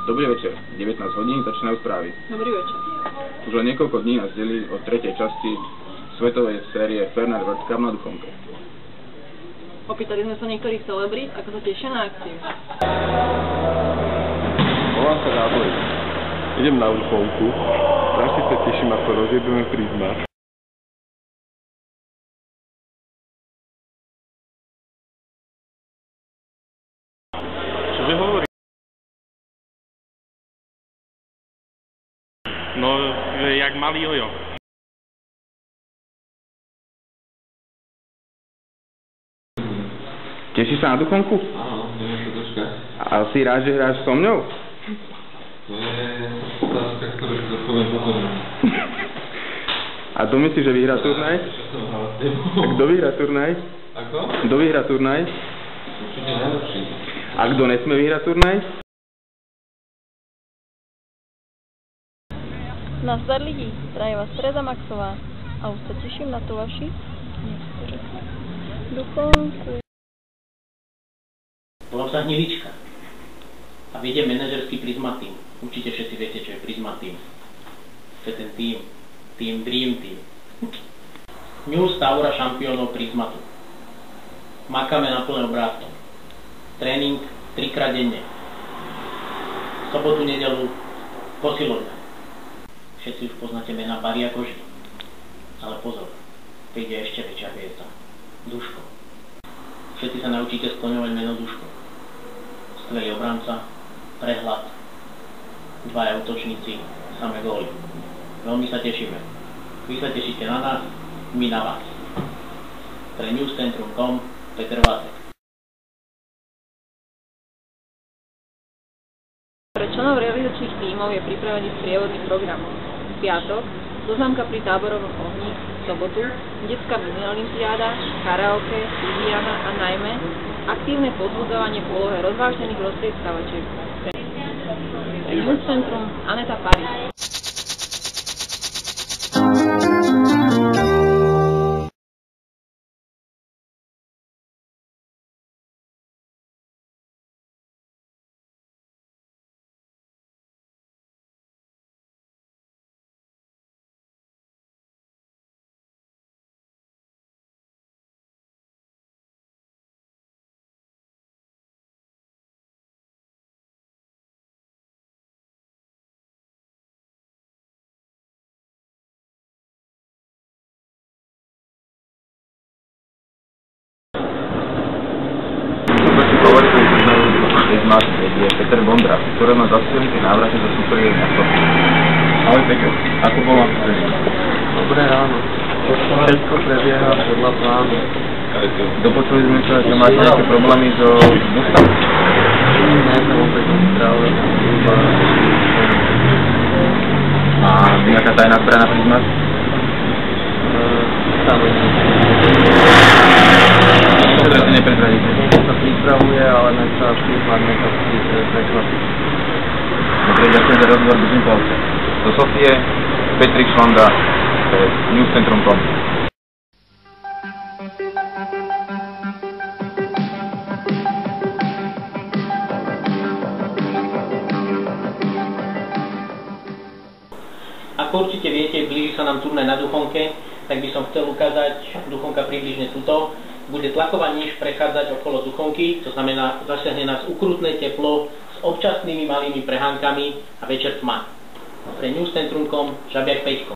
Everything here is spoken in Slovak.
Dobrý večer, 19 hodín, začínajú správy. Dobrý večer. Už len niekoľko dní nás delí od tretej časti svetovej série Fernet World Cup na Duchonke. Opýtali sme sa niektorých celebrít, ako sa tešia na akciu. Volám sa Gábor. Idem na Duchonku. Strašne sa teším, ako rozjebíme Prizma. Čože hovorí? No, jak malý jojo. Tešíš sa na Duchonku? Áno, neviem sa dočkať. A si rád, že hráš so mňou? To je otázka, ktorú si zodpoviem potom. A kto myslíš, že vyhrá turnaj? A kto vyhrá turnaj? Ako? Kto vyhrá turnaj? Určite najlepší. A kto nesmie vyhrať turnaj? Nazdar lidi, zdraví vás Tereza Maxová a už sa teším na to vaši Duchonku. Volám sa Hnilička a vediem manažerský Prizma Team. Určite všetci viete, čo je Prizma Team. To je ten Team Dream Team. New Stavra šampiónov Prizmatu. Makáme na plné obrátkom. Tréning 3-krát denne. Sobotu, nedelu posilovňa. Všetci už poznáte mená Bari a Koži. Ale pozor, príde ešte väčšia hviezda. Duško. Všetci sa naučíte skloňovať meno Duško. Skvelý obranca, prehľad, dvaja útočníci, samé góly. Veľmi sa tešíme. Vy sa tešíte na nás, my na vás. Pre newscentrum.com Peter Vácek. Pre členov realizačných tímov je pripravený sprievodný program. V piatok zoznamka pri táborovom ohni, v sobotu detská mini-olympiáda, karaoke, Indiana a najmä aktívne pozbudzovanie v úlohe rozvážnených rozpriestavačiek. Pre newscentrum Aneta Paris. Je Peter Bondra, ktorý má zasilnitý návratne do Superligy na Sofii. Ahoj Peťo, ako bol vám tréning? Dobré ráno. Všetko prebieha podľa plánu. Dopočuli sme sa, že máte nejaké problémy so bustom? Nie, som opäť zdravý. A nejaká tajná zbraň na Prizma? Samozrejme. Čo si neprezradíte? Sa pripravuje, ale nech sa hlavne to prekvapí. Dobre, ďakujem za rozhovor, držím palce. Do Sofie, Petrik Švanda, newscentrum.com. Ako určite viete, blíži sa nám turnaj na Duchonke, tak by som chcel ukázať Duchonka približne tuto. Bude tlaková níž prechádzať okolo Duchonky, to znamená, zasiahne nás ukrutné teplo s občasnými malými prehánkami a večer tma. Pre newscentrum.com Žabiak Peťko.